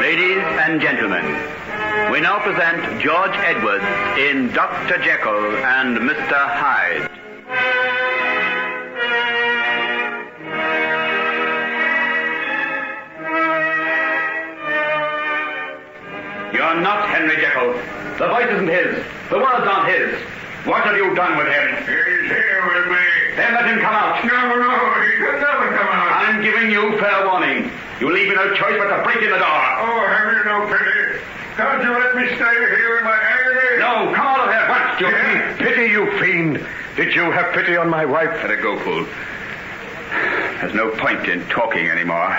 Ladies and gentlemen, we now present George Edwards in Dr. Jekyll and Mr. Hyde. You're not Henry Jekyll. The voice isn't his. The words aren't his. What have you done with him? He's here with me. Then let him come out. No, he could never come out. I'm giving you fair warning. You leave me no choice but to break in the door. Oh, have you no pity? Can't you let me stay here in my agony? No, come out of here. What? Yeah. Pity, you fiend. Did you have pity on my wife? Let it go, fool. There's no point in talking anymore.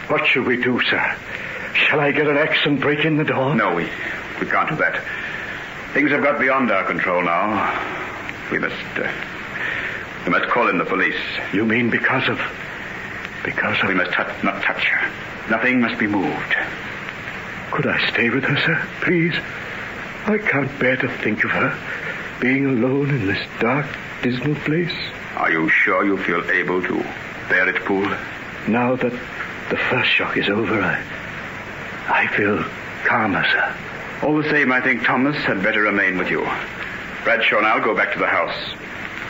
What shall we do, sir? Shall I get an axe and break in the door? No, we can't do that. Things have got beyond our control now. We must call in the police. You mean because of... We must not touch her. Nothing must be moved. Could I stay with her, sir? Please? I can't bear to think of her being alone in this dark, dismal place. Are you sure you feel able to bear it, Poole? Now that the first shock is over, I feel calmer, sir. All the same, I think Thomas had better remain with you. Bradshaw and I'll go back to the house.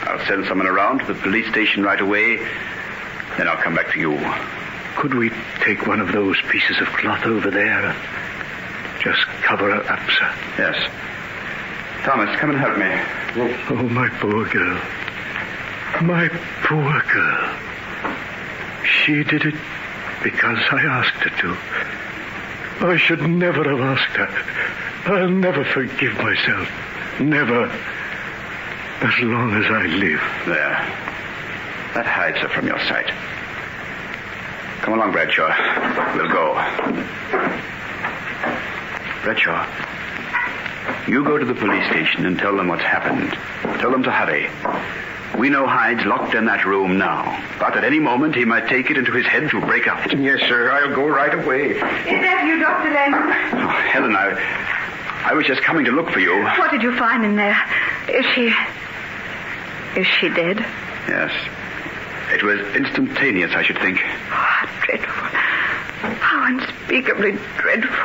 I'll send someone around to the police station right away. Then I'll come back to you. Could we take one of those pieces of cloth over there and just cover her up, sir? Yes. Thomas, come and help me. Oh, my poor girl. My poor girl. She did it because I asked her to. I should never have asked her. I'll never forgive myself. Never. As long as I live. There. That hides her from your sight. Come along, Bradshaw. We'll go. Bradshaw, you go to the police station and tell them what's happened. Tell them to hurry. We know Hyde's locked in that room now, but at any moment he might take it into his head to break out. Yes, sir. I'll go right away. Is that you, Dr. Langdon? Oh, Helen, I was just coming to look for you. What did you find in there? Is she dead? Yes. It was instantaneous, I should think. Oh, how dreadful. How unspeakably dreadful.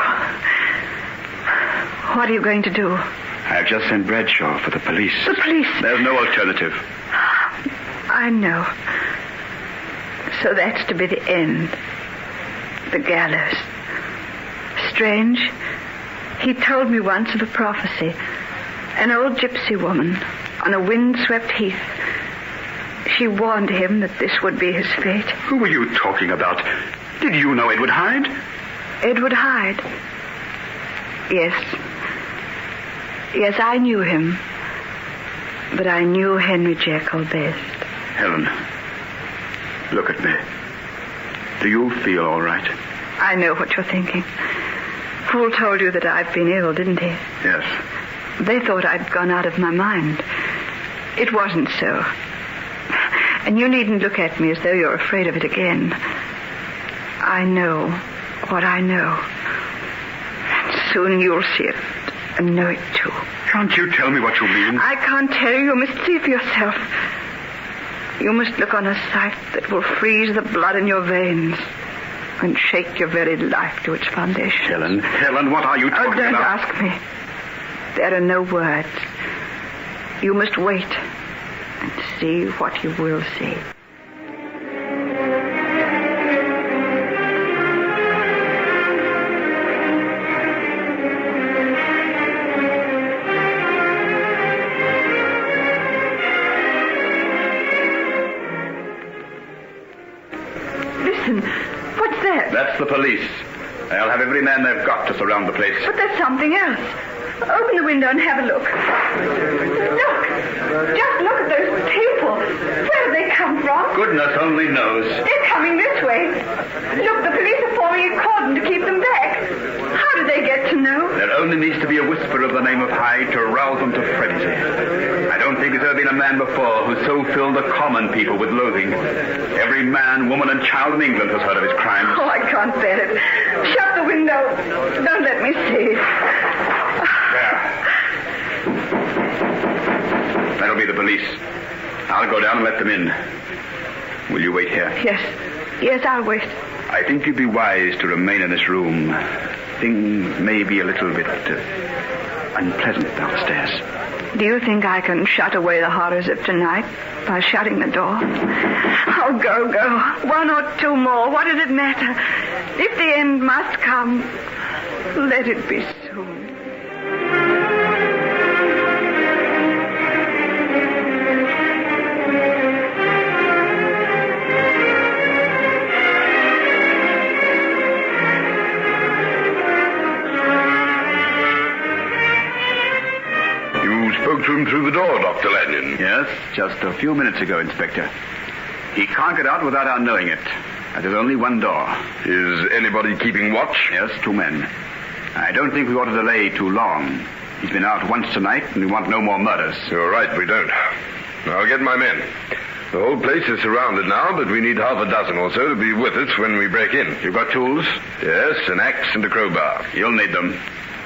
What are you going to do? I've just sent Bradshaw for the police. The police? There's no alternative. I know. So that's to be the end. The gallows. Strange. He told me once of a prophecy. An old gypsy woman on a windswept heath. She warned him that this would be his fate. Who were you talking about? Did you know Edward Hyde? Edward Hyde? Yes. Yes, I knew him. But I knew Henry Jekyll best. Helen, look at me. Do you feel all right? I know what you're thinking. Fool told you that I've been ill, didn't he? Yes. They thought I'd gone out of my mind. It wasn't so. And you needn't look at me as though you're afraid of it again. I know what I know. And soon you'll see it and know it too. Can't you tell me what you mean? I can't tell you. You must see for yourself. You must look on a sight that will freeze the blood in your veins and shake your very life to its foundation. Helen, what are you talking don't about? Ask me. There are no words. You must wait and see what you will see. Listen, what's that? That's the police. They'll have every man they've got to surround the place. But there's something else. Open the window and have a look. Look! Just look at those people. Where did they come from? Goodness only knows. They're coming this way. Look, the police are forming a cordon to keep them back. How did they get to know? There only needs to be a whisper of the name of Hyde to rouse them to frenzy. I don't think there's ever been a man before who so filled the common people with loathing. Every man, woman, and child in England has heard of his crimes. Oh, I can't bear it. Shut the window. Don't let me see. That'll be the police. I'll go down and let them in. Will you wait here? Yes, I'll wait. I think you'd be wise to remain in this room. Things may be a little bit unpleasant downstairs. Do you think I can shut away the horrors of tonight by shutting the door? Oh, go. 1 or 2 more. What does it matter? If the end must come, let it be soon. Spoke to him through the door, Dr. Lanyon. Yes, just a few minutes ago, Inspector. He can't get out without our knowing it. There's only one door. Is anybody keeping watch? Yes, 2 men. I don't think we ought to delay too long. He's been out once tonight, and we want no more murders. You're right, we don't. I'll get my men. The whole place is surrounded now, but we need half a dozen or so to be with us when we break in. You've got tools? Yes, an axe and a crowbar. You'll need them.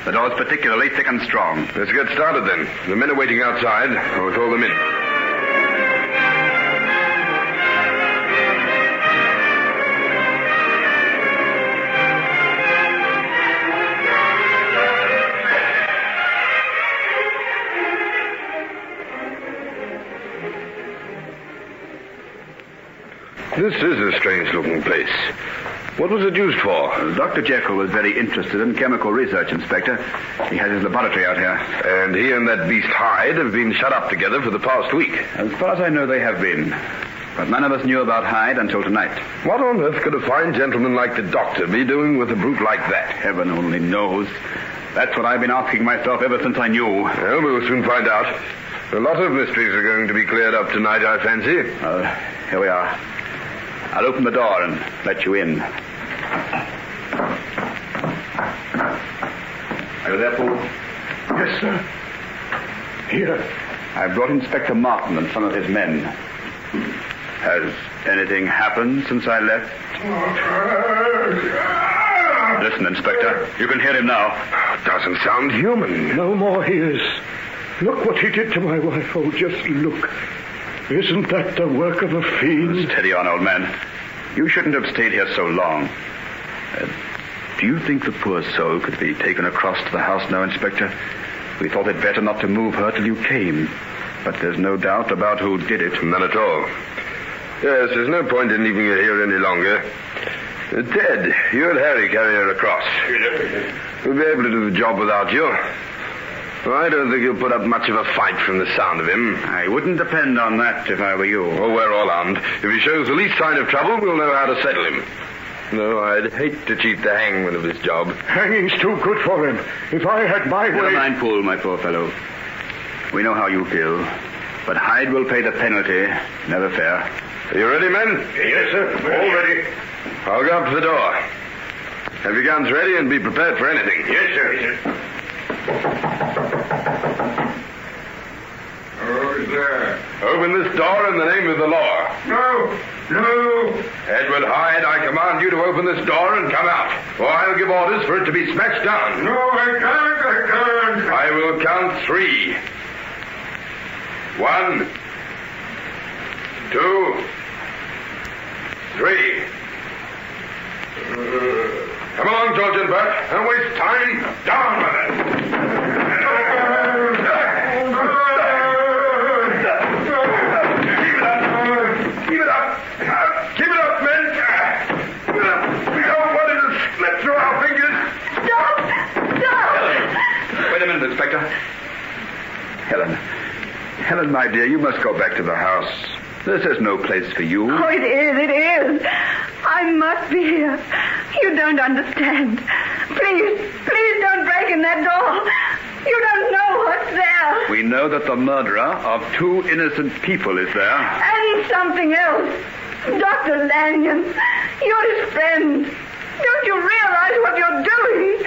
The door's particularly thick and strong. Let's get started then. The men are waiting outside. I'll call them in. This is a strange-looking place. What was it used for? Dr. Jekyll was very interested in chemical research, Inspector. He has his laboratory out here. And he and that beast Hyde have been shut up together for the past week. As far as I know, they have been. But none of us knew about Hyde until tonight. What on earth could a fine gentleman like the doctor be doing with a brute like that? Heaven only knows. That's what I've been asking myself ever since I knew. Well, we'll soon find out. A lot of mysteries are going to be cleared up tonight, I fancy. Here we are. I'll open the door and let you in. Are you there, Paul? Yes, sir. Here. I brought Inspector Martin and some of his men. Has anything happened since I left? Listen, Inspector. You can hear him now. Doesn't sound human. No more he is. Look what he did to my wife. Oh, just look. Isn't that the work of a fiend? Steady on, old man. You shouldn't have stayed here so long. Do you think the poor soul could be taken across to the house now, Inspector? We thought it better not to move her till you came. But there's no doubt about who did it. None at all. Yes, there's no point in leaving her here any longer. Ted, you and Harry carry her across. We'll be able to do the job without you. I don't think he'll put up much of a fight from the sound of him. I wouldn't depend on that if I were you. Oh, we're all armed. If he shows the least sign of trouble, we'll know how to settle him. No, I'd hate to cheat the hangman of his job. Hanging's too good for him. If I had my way... Never mind, Poole, my poor fellow. We know how you feel. But Hyde will pay the penalty. Never fair. Are you ready, men? Yes, sir. All ready. I'll go up to the door. Have your guns ready and be prepared for anything. Yes, sir. Yes, sir. Who's there? Open this door in the name of the law. No. Edward Hyde, I command you to open this door and come out, or I'll give orders for it to be smashed down. No, I can't. I will count 3. 1, 2, 3. Come along, George and Bert. Don't waste time. Down with it. Keep it up. Keep it up, men. Keep it up. We don't want it to slip through our fingers. Stop! Wait a minute, Inspector. Helen, my dear, you must go back to the house. This is no place for you. Oh, it is. I must be here. You don't understand. Please don't break in that door. You don't know what's there. We know that the murderer of 2 innocent people is there. And something else. Dr. Lanyon, you're his friend. Don't you realize what you're doing?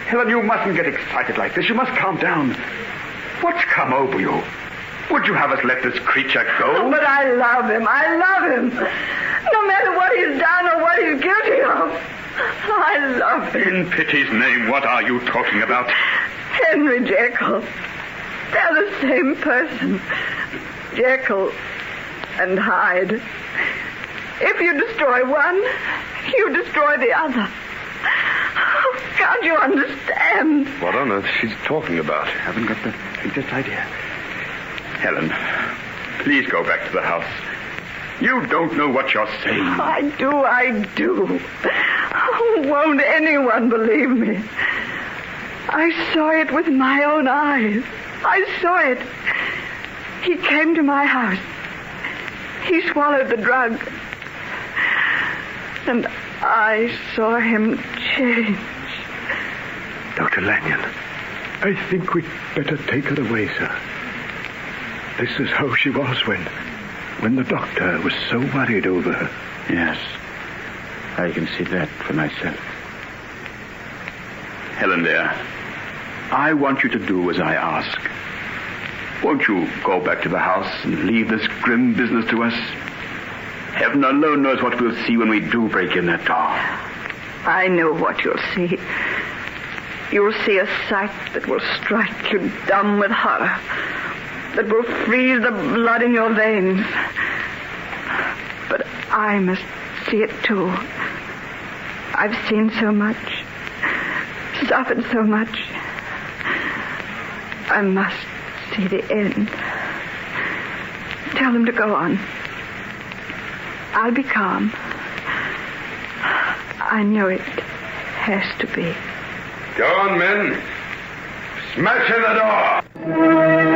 Helen, you mustn't get excited like this. You must calm down. What's come over you? Would you have us let this creature go? Oh, but I love him. No matter what he's done or what he's guilty of. I love him. In pity's name, what are you talking about? Henry Jekyll. They're the same person. Jekyll and Hyde. If you destroy one, you destroy the other. Oh, can't you understand? What on earth is she talking about? I haven't got the faintest idea. Helen, please go back to the house. You don't know what you're saying. I do. Oh, won't anyone believe me? I saw it with my own eyes. I saw it. He came to my house. He swallowed the drug. And I saw him change. Dr. Lanyon, I think we'd better take her away, sir. This is how she was when the doctor was so worried over her. Yes, I can see that for myself. Helen, dear, I want you to do as I ask. Won't you go back to the house and leave this grim business to us? Heaven alone knows what we'll see when we do break in that door. I know what you'll see. You'll see a sight that will strike you dumb with horror, that will freeze the blood in your veins. But I must see it too. I've seen so much, suffered so much. I must see the end. Tell him to go on. I'll be calm. I know it has to be. Go on, men. Smash in the door!